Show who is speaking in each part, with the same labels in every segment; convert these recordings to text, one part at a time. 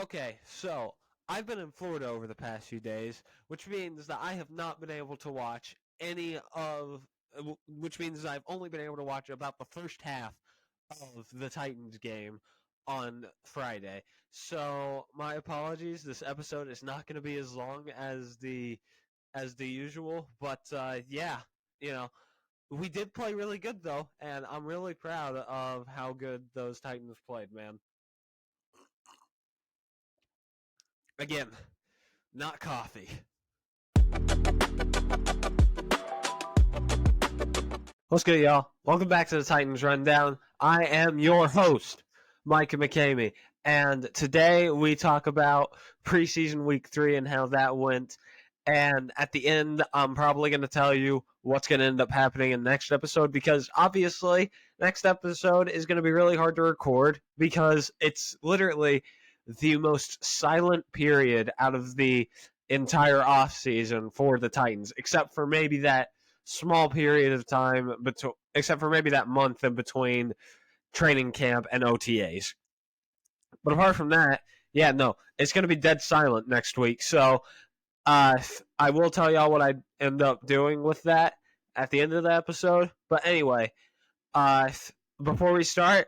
Speaker 1: Okay, so I've been in Florida over the past few days, which means that I have not been able to watch any of, which means I've only been able to watch about the first half of the Titans game on Friday. So my apologies. This episode is not going to be as long as the usual, but yeah, you know, we did play really good though, and I'm really proud of how good those Titans played, man. Again, not coffee. What's good, y'all? Welcome back to the Titans Rundown. I am your host, Micah McCamey, and today we talk about preseason week 3 and how that went. And at the end, I'm probably going to tell you what's going to end up happening in the next episode because obviously, next episode is going to be really hard to record because it's literally the most silent period out of the entire offseason for the Titans, except for maybe that small period of time between, except for maybe that month in between training camp and OTAs. But apart from that, yeah, no, it's going to be dead silent next week. So I will tell y'all what I end up doing with that at the end of the episode. But anyway, uh, before we start,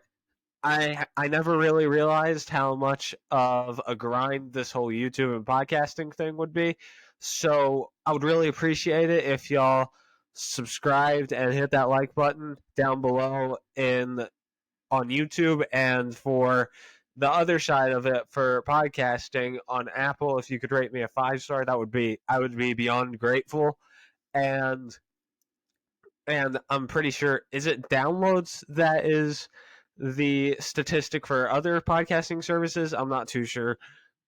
Speaker 1: I never really realized how much of a grind this whole YouTube and podcasting thing would be. So I would really appreciate it if y'all subscribed and hit that like button down below in on YouTube, and for the other side of it for podcasting on Apple, if you could rate me a 5-star, that would be I would be beyond grateful. And I'm pretty sure, is it downloads that is the statistic for other podcasting services? I'm not too sure,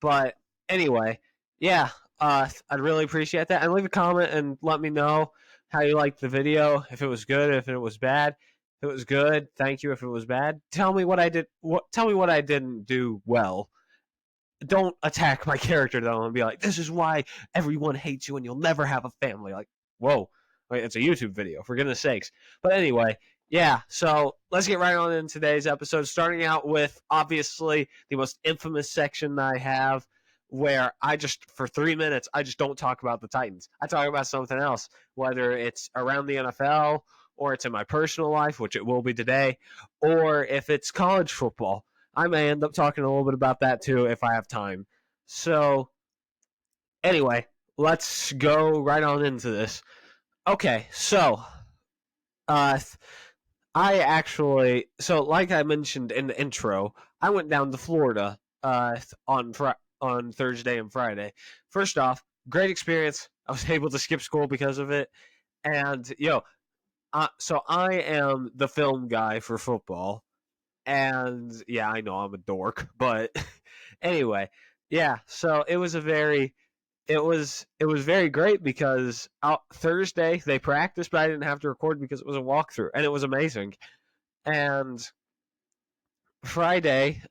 Speaker 1: but anyway, yeah, I'd really appreciate that, and leave a comment and let me know how you liked the video. If it was good, if it was bad. If it was good, thank you. If it was bad, tell me what I did. Tell me what I didn't do well. Don't attack my character though and be like, "This is why everyone hates you and you'll never have a family." Like, whoa, wait, it's a YouTube video, for goodness sakes. But anyway, yeah. So let's get right on in today's episode. Starting out with obviously the most infamous section that I have, where I just for 3 minutes I just don't talk about the Titans. I talk about something else, whether it's around the NFL or it's in my personal life, which it will be today, or if it's college football. I may end up talking a little bit about that too if I have time. So, anyway, let's go right on into this. Okay, so uh, I actually, so like I mentioned in the intro, I went down to Florida on Thursday and Friday. First off, great experience. I was able to skip school because of it, and so I am the film guy for football, and yeah, I know I'm a dork, but anyway, yeah. So it was very great because Thursday they practiced, but I didn't have to record because it was a walkthrough, and it was amazing. And Friday,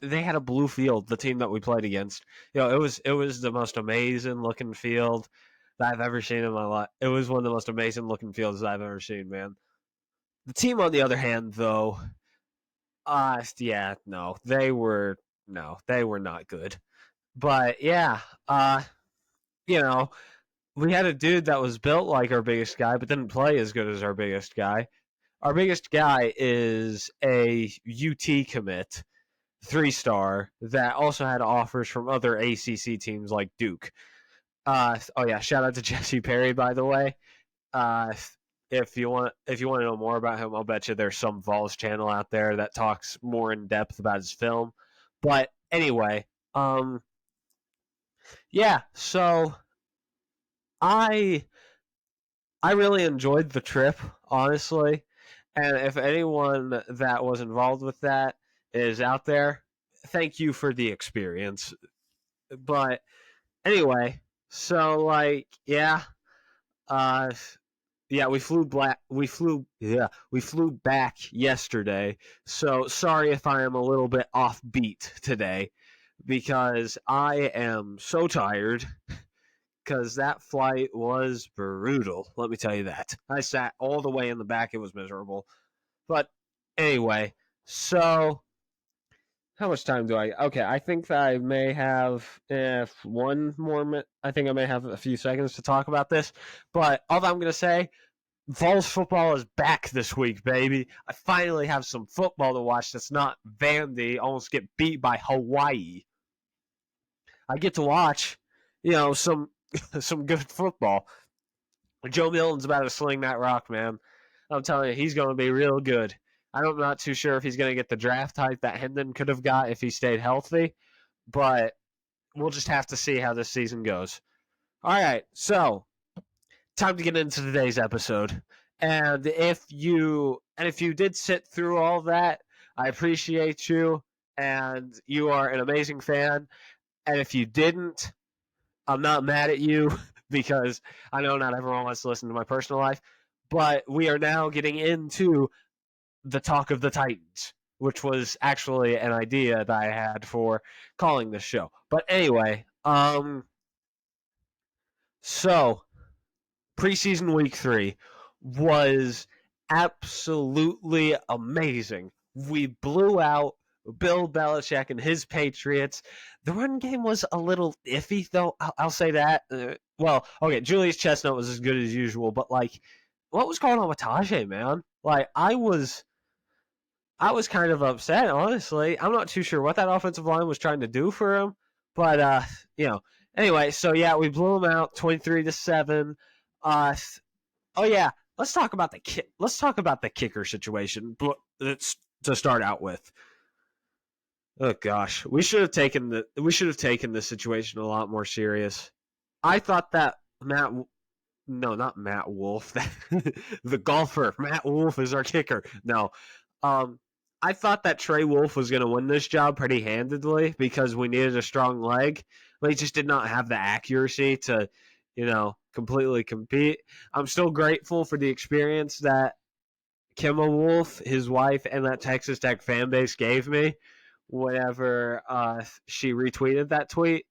Speaker 1: they had a blue field. The team that we played against, it was the most amazing looking field that I've ever seen in my life. It was one of the most amazing looking fields that I've ever seen, man. The team, on the other hand, though, yeah, they were not good. But yeah, you know, we had a dude that was built like our biggest guy, but didn't play as good as our biggest guy. Our biggest guy is a UT commit, 3-star, that also had offers from other ACC teams like Duke. Oh yeah, shout out to Jesse Perry, by the way. Uh, if you want to know more about him, I'll bet you there's some Vols channel out there that talks more in depth about his film. But anyway, yeah. So I I really enjoyed the trip, honestly. And if anyone that was involved with that is out there, thank you for the experience. But anyway, so like, uh, yeah, we flew back yesterday. So sorry if I am a little bit offbeat today because I am so tired because that flight was brutal. Let me tell you that. I sat all the way in the back. It was miserable. But anyway, so How much time do I? Okay, I think that I may have one more minute. I think I may have a few seconds to talk about this. But all that I'm going to say, Vols football is back this week, baby. I finally have some football to watch that's not Vandy almost get beat by Hawaii. I get to watch, some some good football. Joe Milton's about to sling that rock, man. I'm telling you, he's going to be real good. I'm not too sure if he's going to get the draft height that Hendon could have got if he stayed healthy, but we'll just have to see how this season goes. All right, so time to get into today's episode. And if you did sit through all that, I appreciate you, and you are an amazing fan. And if you didn't, I'm not mad at you because I know not everyone wants to listen to my personal life. But we are now getting into the talk of the Titans, which was actually an idea that I had for calling this show. But anyway, so preseason week 3 was absolutely amazing. We blew out Bill Belichick and his Patriots. The run game was a little iffy, though. I'll say that. Well, okay, Julius Chestnut was as good as usual, but like, what was going on with Tajay, man? Like, I was kind of upset, honestly. I'm not too sure what that offensive line was trying to do for him, but Anyway, so yeah, we blew them out 23-7. Oh yeah, let's talk about the kicker situation. Let's to start out with. Oh gosh, we should have taken this situation a lot more serious. I thought that not Matt Wolf, the golfer Matt Wolf is our kicker. No, I thought that Trey Wolf was going to win this job pretty handedly because we needed a strong leg, but he just did not have the accuracy to, completely compete. I'm still grateful for the experience that Kemba Wolf, his wife, and that Texas Tech fan base gave me whenever she retweeted that tweet.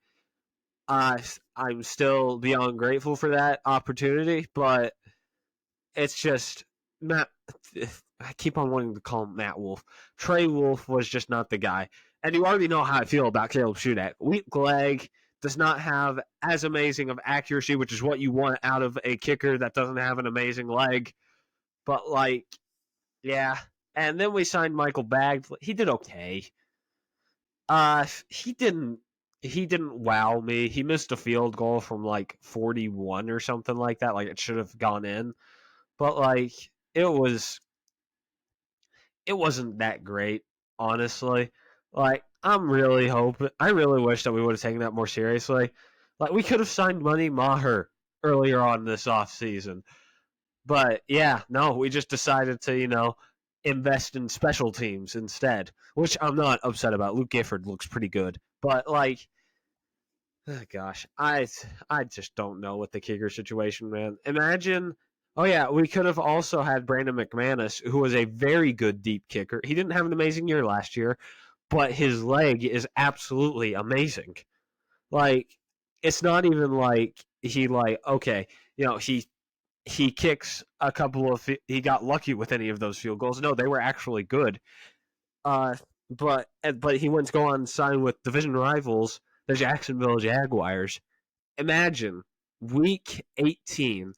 Speaker 1: I'm still beyond grateful for that opportunity, but it's just Matt. I keep on wanting to call him Matt Wolf. Trey Wolf was just not the guy. And you already know how I feel about Caleb Shudak. Weak leg, does not have as amazing of accuracy, which is what you want out of a kicker that doesn't have an amazing leg. But like, yeah. And then we signed Michael Bagley. He did okay. He didn't wow me. He missed a field goal from like 41 or something like that. Like it should have gone in. But like it wasn't that great, honestly. Like I really wish that we would have taken that more seriously. Like we could have signed Money Maher earlier on this offseason. But yeah, no, we just decided to, invest in special teams instead, which I'm not upset about. Luke Gifford looks pretty good. But like oh gosh, I just don't know with the kicker situation, man. Imagine oh yeah, we could have also had Brandon McManus, who was a very good deep kicker. He didn't have an amazing year last year, but his leg is absolutely amazing. Like it's not even like he like okay, he kicks a couple of he got lucky with any of those field goals. No, they were actually good. Uh, but he went to go on and sign with division rivals, the Jacksonville Jaguars. Imagine week 18,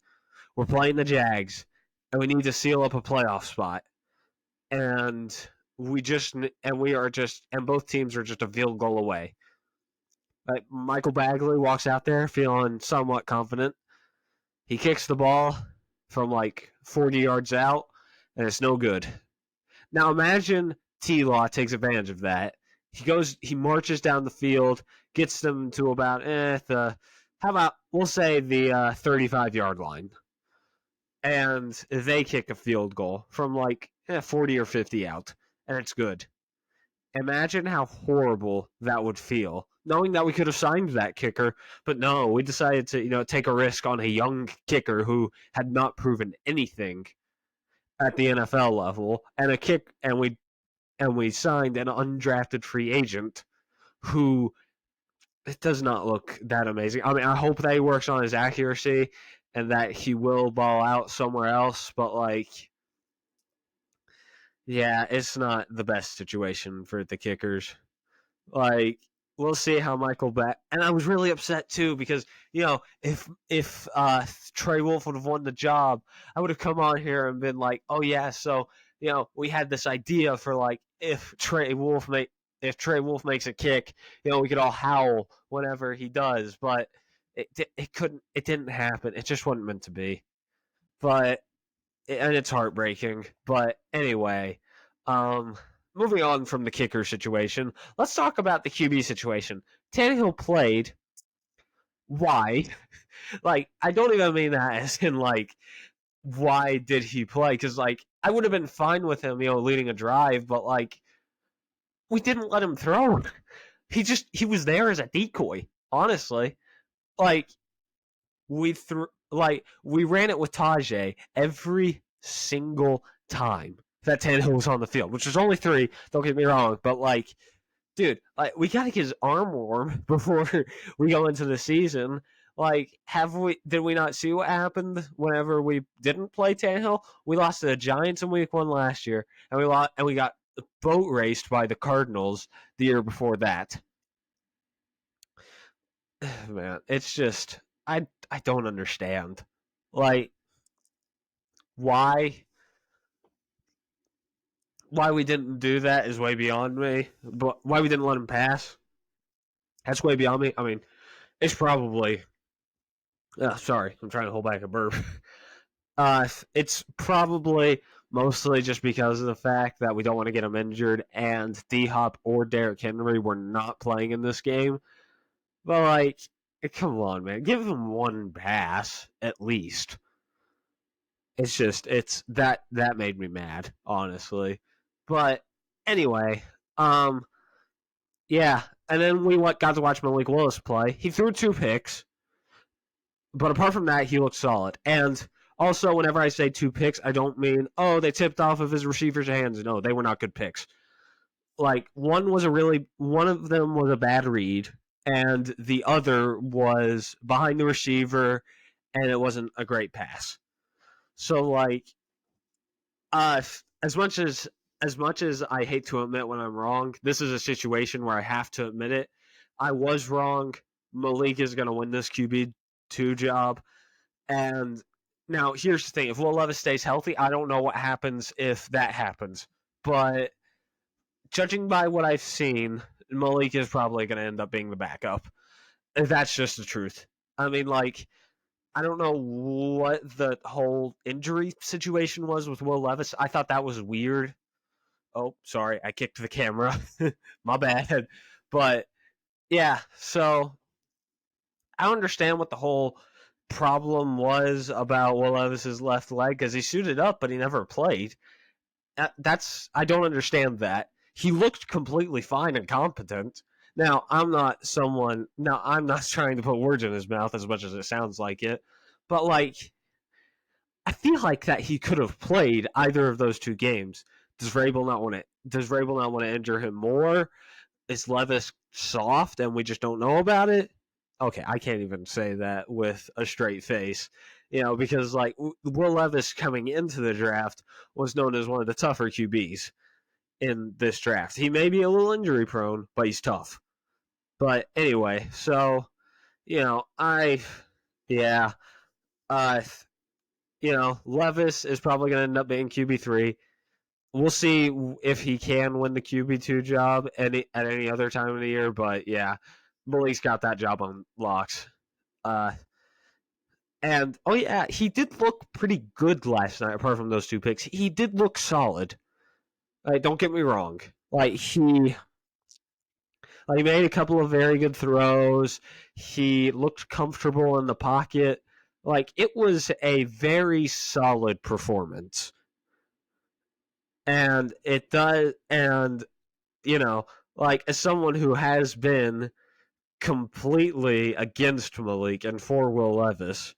Speaker 1: we're playing the Jags, and we need to seal up a playoff spot, and both teams are just a field goal away. Michael Bagley walks out there feeling somewhat confident. He kicks the ball from like 40 yards out, and it's no good. Now imagine T-Law takes advantage of that. He marches down the field, gets them to about we'll say the 35-yard line, and they kick a field goal from like 40 or 50 out, and it's good. Imagine how horrible that would feel, knowing that we could have signed that kicker, but no, we decided to take a risk on a young kicker who had not proven anything at the NFL level, and we signed an undrafted free agent who it does not look that amazing. I mean, I hope that he works on his accuracy and that he will ball out somewhere else, but like yeah, it's not the best situation for the kickers. Like, we'll see how Michael Beck. And I was really upset too because if Trey Wolf would have won the job, I would have come on here and been like, oh yeah, so we had this idea for like if Trey Wolf makes a kick, we could all howl whenever he does, but it didn't happen. It just wasn't meant to be. But and it's heartbreaking. But anyway, um, moving on from the kicker situation, let's talk about the QB situation. Tannehill played. Why? Like, I don't even mean that as in like, why did he play? Because like, I would have been fine with him, leading a drive, but like, we didn't let him throw. He was there as a decoy. Honestly, like we ran it with Tajay every single time that Tannehill was on the field, which was only 3. Don't get me wrong, but like, dude, like we gotta get his arm warm before we go into the season. Like, did we not see what happened whenever we didn't play Tannehill? We lost to the Giants in Week 1 last year, and we got boat raced by the Cardinals the year before that. Man, it's just I don't understand. Like, why we didn't do that is way beyond me. But why we didn't let him pass, that's way beyond me. I mean, it's probably. Sorry, I'm trying to hold back a burp. It's probably mostly just because of the fact that we don't want to get him injured, and D Hop or Derrick Henry were not playing in this game. But like, come on, man, give him one pass at least. It's that made me mad, honestly. But anyway, um, yeah, and then we got to watch Malik Willis play. He threw 2 picks, but apart from that, he looked solid. And also, whenever I say 2 picks, I don't mean they tipped off of his receiver's hands. No, they were not good picks. Like one of them was a bad read, and the other was behind the receiver, and it wasn't a great pass. So like, as much as I hate to admit when I'm wrong, this is a situation where I have to admit it. I was wrong. Malik is going to win this QB2 job. And now here's the thing: if Will Levis stays healthy, I don't know what happens if that happens. But judging by what I've seen, Malik is probably going to end up being the backup. That's just the truth. I mean, like, I don't know what the whole injury situation was with Will Levis. I thought that was weird. Oh, sorry, I kicked the camera. My bad. But yeah, so I understand what the whole problem was about Will Levis's left leg because he suited up, but he never played. I don't understand that. He looked completely fine and competent. Now, I'm not trying to put words in his mouth as much as it sounds like it, but like, I feel like that he could have played either of those 2 games. Does Vrabel not want to injure him more? Is Levis soft and we just don't know about it? Okay, I can't even say that with a straight face, because like Will Levis coming into the draft was known as one of the tougher QBs in this draft. He may be a little injury prone, but he's tough. But anyway, so yeah, uh, Levis is probably going to end up being QB3. We'll see if he can win the QB2 job at any other time of the year. But yeah, Malik's got that job on locks. And oh yeah, he did look pretty good last night. Apart from those 2 picks, he did look solid. Don't get me wrong. He made a couple of very good throws. He looked comfortable in the pocket. It was a very solid performance. And it does, and as someone who has been completely against Malik and for Will Levis,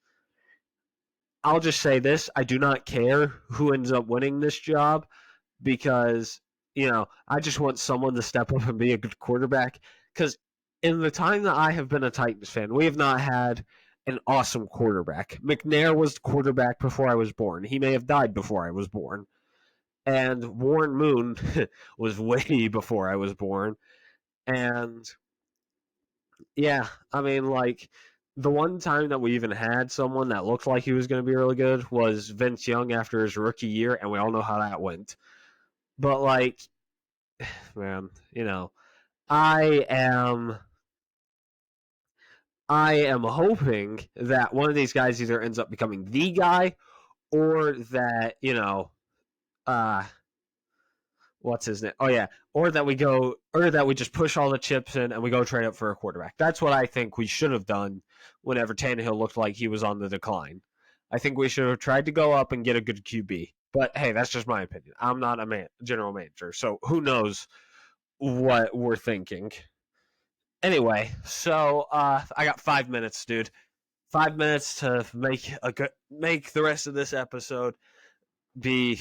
Speaker 1: I'll just say this: I do not care who ends up winning this job because I just want someone to step up and be a good quarterback. Because in the time that I have been a Titans fan, we have not had an awesome quarterback. McNair was the quarterback before I was born. He may have died before I was born. And Warren Moon was way before I was born. And yeah, I mean, like, the one time that we even had someone that looked like he was going to be really good was Vince Young after his rookie year, and we all know how that went. But, like, man, I am I am hoping that one of these guys either ends up becoming the guy or that, uh what's his name? Oh yeah, or that we just push all the chips in and we go trade up for a quarterback. That's what I think we should have done whenever Tannehill looked like he was on the decline. I think we should have tried to go up and get a good QB. But hey, that's just my opinion. I'm not a general manager, so who knows what we're thinking. Anyway, so I got 5 minutes, dude. 5 minutes to make the rest of this episode be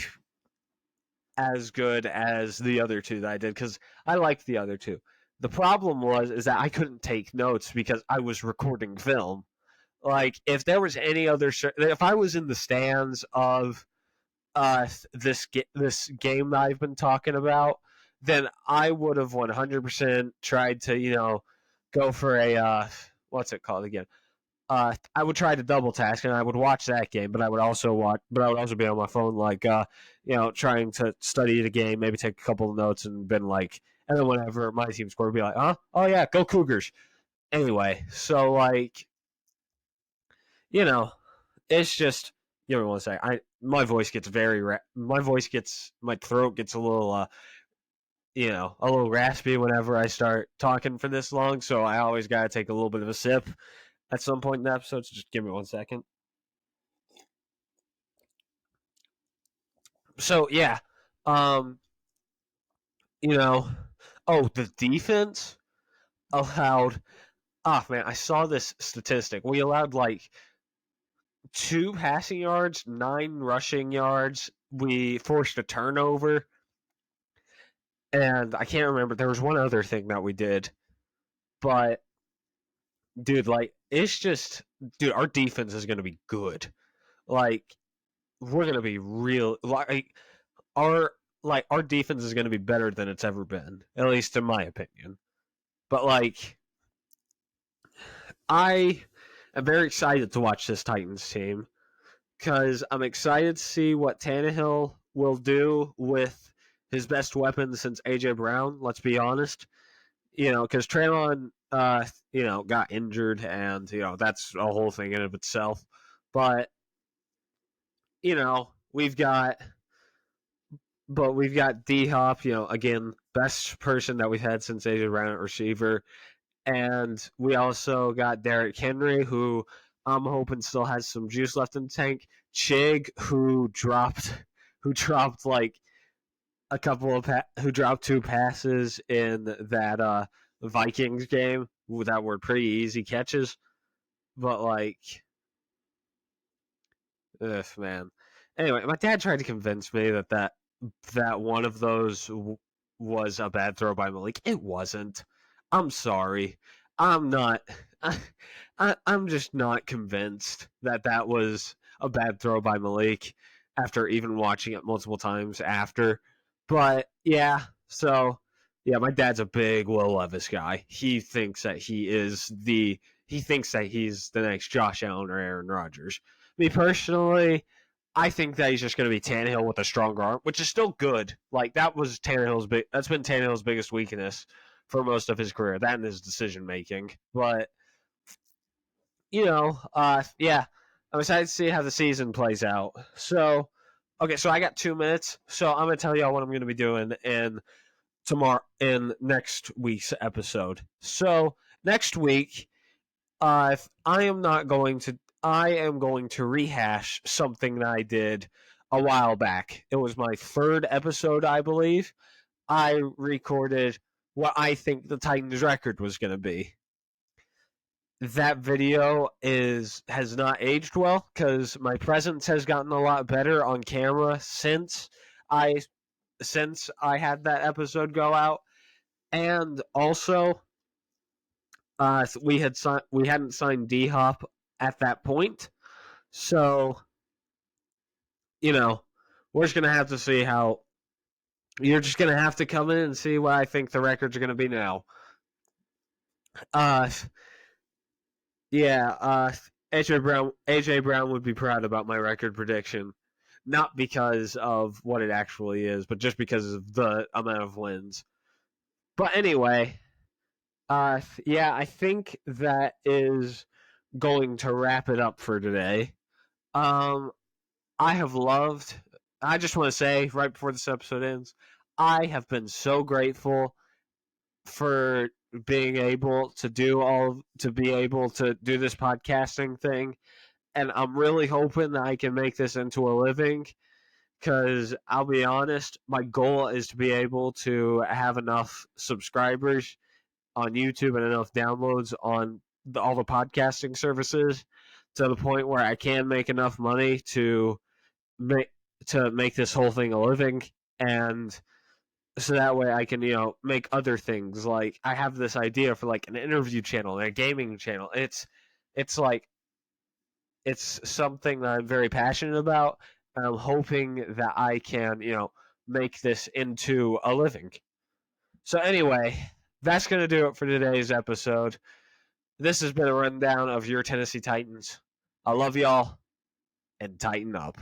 Speaker 1: as good as the other two that I did because I liked the other two. The problem is that I couldn't take notes because I was recording film. Like if there was any other, if I was in the stands of this game that I've been talking about, then I would have 100% tried to go for a what's it called again? I would try to double task and I would watch that game, but I would also be on my phone, like, trying to study the game, maybe take a couple of notes and been like, and then whenever my team scored, be like, huh? Oh yeah, go Cougars. Anyway, so like, you know, it's just, give me one second. My voice gets my throat gets a little, a little raspy whenever I start talking for this long, so I always gotta take a little bit of a sip at some point in the episode, so just give me one second. So yeah, um, you know, oh, the defense allowed. Oh man, I saw this statistic. We allowed like 2 passing yards, 9 rushing yards. We forced a turnover, and I can't remember. There was one other thing that we did, but dude, like it's just, dude, our defense is gonna be good. Like we're gonna be real. Our our defense is gonna be better than it's ever been, at least in my opinion. But like I am very excited to watch this Titans team because I'm excited to see what Tannehill will do with his best weapon since AJ Brown. Let's be honest, because Traylon, got injured, and that's a whole thing in of itself. But you know, we've got, we've got D Hop. Again, best person that we've had since AJ Brown at receiver. And we also got Derrick Henry, who I'm hoping still has some juice left in the tank. Chig, who dropped like who dropped 2 passes in that Vikings game that were pretty easy catches, but like, ugh, man. Anyway, my dad tried to convince me that one of those was a bad throw by Malik. It wasn't. I'm sorry. I'm not. I'm just not convinced that was a bad throw by Malik after even watching it multiple times after. But yeah, so yeah, my dad's a big Will Levis guy. He thinks that he's the next Josh Allen or Aaron Rodgers. Me personally, I think that he's just going to be Tannehill with a stronger arm, which is still good. Like that's been Tannehill's biggest weakness for most of his career, that and his decision making. But yeah, I'm excited to see how the season plays out. So, okay, so I got 2 minutes, so I'm gonna tell y'all what I'm gonna be doing in next week's episode. So next week, I am not going to. I am going to rehash something that I did a while back. It was my 3rd episode, I believe. I recorded what I think the Titans' record was going to be. That video has not aged well because my presence has gotten a lot better on camera I since I had that episode go out, and also we hadn't signed D Hop at that point, so we're just gonna have to see how. You're just gonna have to come in and see what I think the records are gonna be now. Uh, yeah. AJ Brown would be proud about my record prediction, not because of what it actually is, but just because of the amount of wins. But anyway, yeah, I think that is going to wrap it up for today. Um, I have loved. I just want to say right before this episode ends, I have been so grateful for being able to be able to do this podcasting thing, and I'm really hoping that I can make this into a living. Because I'll be honest, my goal is to be able to have enough subscribers on YouTube and enough downloads on all the podcasting services to the point where I can make enough money make to make this whole thing a living, and so that way I can make other things. Like I have this idea for like an interview channel and a gaming channel. It's like it's something that I'm very passionate about, and I'm hoping that I can make this into a living. So anyway, that's going to do it for today's episode. This has been a rundown of your Tennessee Titans. I love y'all, and tighten up.